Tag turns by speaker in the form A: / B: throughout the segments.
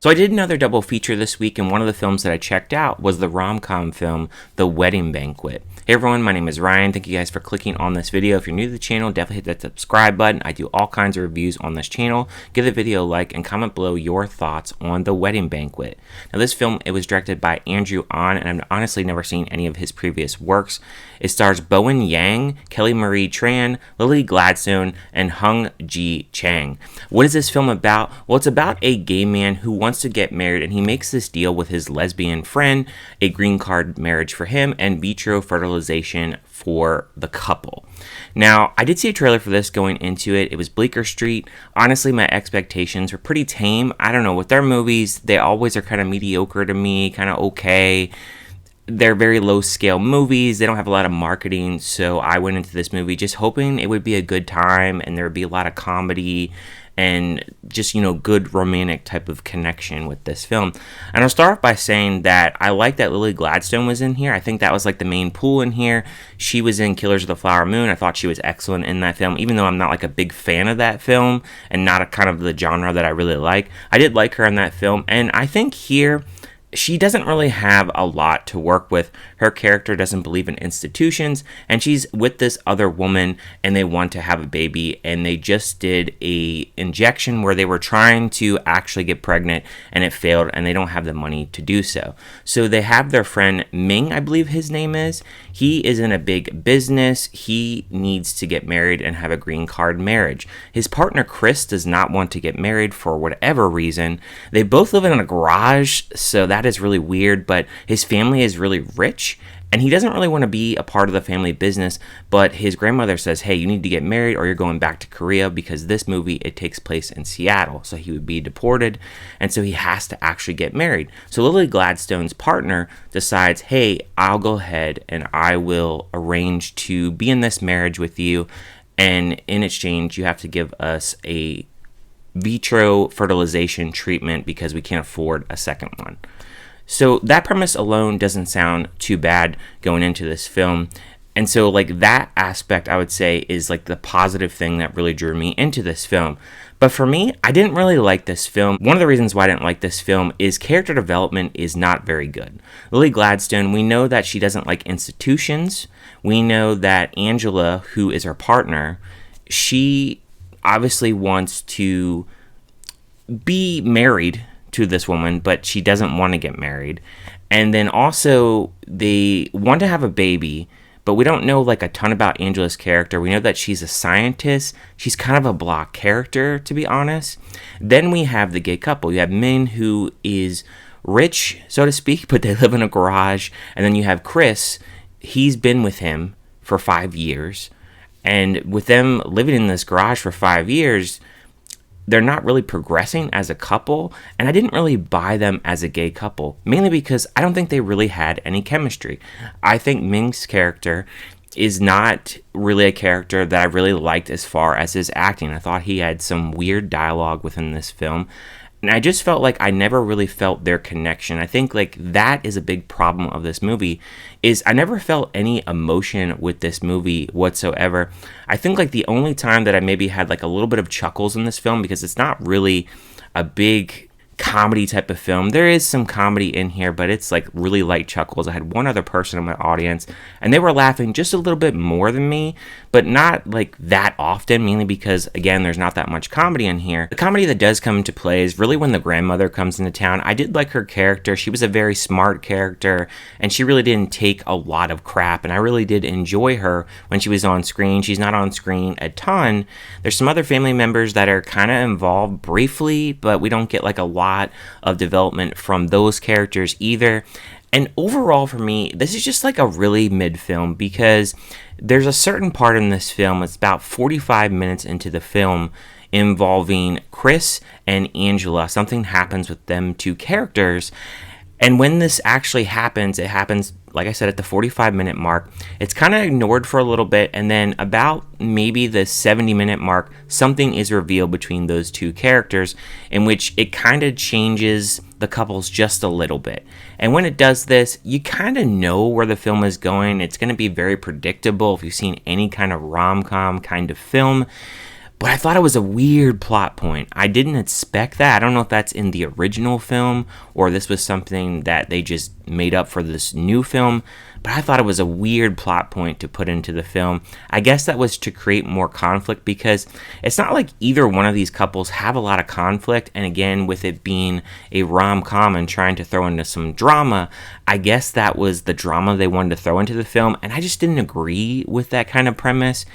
A: So I did another double feature this week, and one of the films that I checked out was the rom-com film, The Wedding Banquet. Hey everyone, my name is Ryan. Thank you guys for clicking on this video. If you're new to the channel, definitely hit that subscribe button. I do all kinds of reviews on this channel. Give the video a like and comment below your thoughts on The Wedding Banquet. Now this film, it was directed by Andrew Ahn, and I've honestly never seen any of his previous works. It stars Bowen Yang, Kelly Marie Tran, Lily Gladstone, and Hung Ji Chang. What is this film about? Well, it's about a gay man who wants to get married, and he makes this deal with his lesbian friend, a green card marriage for him and vitro fertilization for the couple. Now, I did see a trailer for this going into it. It was Bleecker Street. Honestly, my expectations were pretty tame. I don't know, with their movies, they always are kind of mediocre to me, kind of okay. They're very low-scale movies. They don't have a lot of marketing, so I went into this movie just hoping it would be a good time and there would be a lot of comedy and just, you know, good romantic type of connection with this film. And I'll start off by saying that I like that Lily Gladstone was in here. I think that was like the main pull in here. She was in Killers of the Flower Moon. I thought she was excellent in that film, even though I'm not like a big fan of that film and not a kind of the genre that I really like. I did like her in that film, and I think here she doesn't really have a lot to work with. Her character doesn't believe in institutions, and she's with this other woman, and they want to have a baby, and they just did a injection where they were trying to actually get pregnant, and it failed, and they don't have the money to do so. So they have their friend Ming, I believe his name is. He is in a big business. He needs to get married and have a green card marriage. His partner Chris does not want to get married for whatever reason. They both live in a garage, so that is really weird, but his family is really rich, and he doesn't really want to be a part of the family business, but his grandmother says, hey, you need to get married or you're going back to Korea, because this movie, it takes place in Seattle, so he would be deported, and so he has to actually get married. So Lily Gladstone's partner decides, hey, I'll go ahead and I will arrange to be in this marriage with you, and in exchange, you have to give us a vitro fertilization treatment because we can't afford a second one. So that premise alone doesn't sound too bad going into this film. And so like that aspect, I would say, is like the positive thing that really drew me into this film. But for me, I didn't really like this film. One of the reasons why I didn't like this film is character development is not very good. Lily Gladstone, we know that she doesn't like institutions. We know that Angela, who is her partner, she obviously wants to be married to this woman, but she doesn't want to get married. And then also they want to have a baby, but we don't know like a ton about Angela's character. We know that she's a scientist. She's kind of a blah character, to be honest. Then we have the gay couple. You have Min, who is rich, so to speak, but they live in a garage. And then you have Chris. He's been with him for 5 years. And with them living in this garage for 5 years, they're not really progressing as a couple, and I didn't really buy them as a gay couple, mainly because I don't think they really had any chemistry. I think Ming's character is not really a character that I really liked as far as his acting. I thought he had some weird dialogue within this film, and I just felt like I never really felt their connection. I think like that is a big problem of this movie, is I never felt any emotion with this movie whatsoever. I think like the only time that I maybe had like a little bit of chuckles in this film, because it's not really a big comedy type of film. There is some comedy in here, but it's like really light chuckles. I had one other person in my audience, and they were laughing just a little bit more than me, but not like that often, mainly because, again, there's not that much comedy in here. The comedy that does come into play is really when the grandmother comes into town. I did like her character. She was a very smart character, and she really didn't take a lot of crap, and I really did enjoy her when she was on screen. She's not on screen a ton. There's some other family members that are kind of involved briefly, but we don't get like a lot of development from those characters either. And overall for me, this is just like a really mid film, because there's a certain part in this film, it's about 45 minutes into the film, involving Chris and Angela. Something happens with them two characters, and when this actually happens, it happens, like I said, at the 45-minute mark. It's kind of ignored for a little bit, and then about maybe the 70-minute mark, something is revealed between those two characters, in which it kind of changes the couples just a little bit. And when it does this, you kind of know where the film is going. It's going to be very predictable if you've seen any kind of rom-com kind of film. But I thought it was a weird plot point. I didn't expect that. I don't know if that's in the original film or this was something that they just made up for this new film, but I thought it was a weird plot point to put into the film. I guess that was to create more conflict because it's not like either one of these couples have a lot of conflict, and again, with it being a rom-com and trying to throw into some drama, I guess that was the drama they wanted to throw into the film, and I just didn't agree with that kind of premise.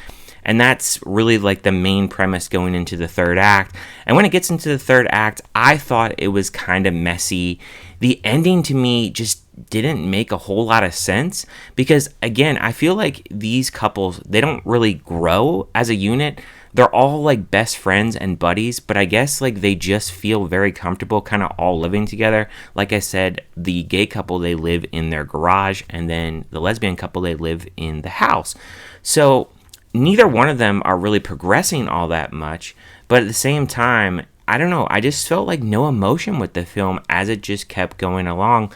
A: And that's really like the main premise going into the third act. And when it gets into the third act, I thought it was kind of messy. The ending to me just didn't make a whole lot of sense because, again, I feel like these couples, they don't really grow as a unit. They're all like best friends and buddies, but I guess like they just feel very comfortable kind of all living together. Like I said, the gay couple, they live in their garage, and then the lesbian couple, they live in the house. So neither one of them are really progressing all that much, but at the same time, I don't know, I just felt like no emotion with the film as it just kept going along,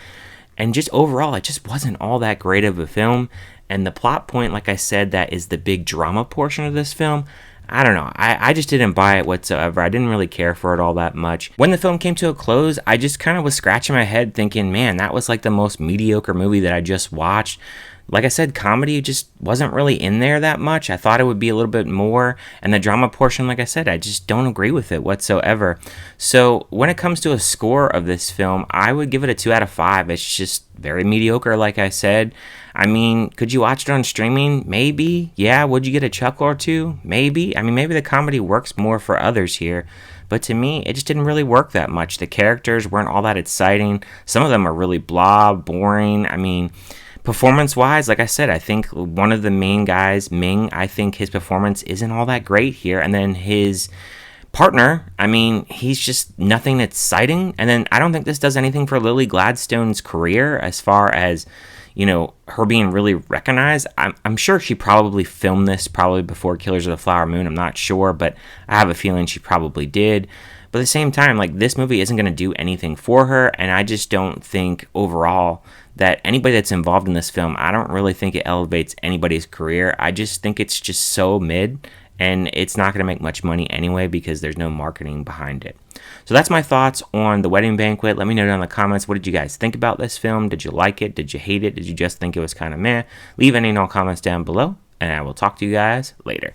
A: and just overall, it just wasn't all that great of a film, and the plot point, like I said, that is the big drama portion of this film, I don't know, I just didn't buy it whatsoever. I didn't really care for it all that much. When the film came to a close, I just kind of was scratching my head thinking, man, that was like the most mediocre movie that I just watched. Like I said, comedy just wasn't really in there that much. I thought it would be a little bit more. And the drama portion, like I said, I just don't agree with it whatsoever. So when it comes to a score of this film, I would give it a 2 out of 5. It's just very mediocre, like I said. I mean, could you watch it on streaming? Maybe. Yeah, would you get a chuckle or two? Maybe. I mean, maybe the comedy works more for others here. But to me, it just didn't really work that much. The characters weren't all that exciting. Some of them are really blah, boring. I mean, performance-wise, like I said, I think one of the main guys, Ming, I think his performance isn't all that great here. And then his partner, I mean, he's just nothing exciting. And then I don't think this does anything for Lily Gladstone's career as far as, you know, her being really recognized. I'm sure she probably filmed this probably before Killers of the Flower Moon. I'm not sure, but I have a feeling she probably did. But at the same time, like, this movie isn't going to do anything for her, and I just don't think overall that anybody that's involved in this film, I don't really think it elevates anybody's career. I just think it's just so mid, and it's not going to make much money anyway because there's no marketing behind it. So that's my thoughts on The Wedding Banquet. Let me know down in the comments, what did you guys think about this film? Did you like it? Did you hate it? Did you just think it was kind of meh? Leave any and all comments down below, and I will talk to you guys later.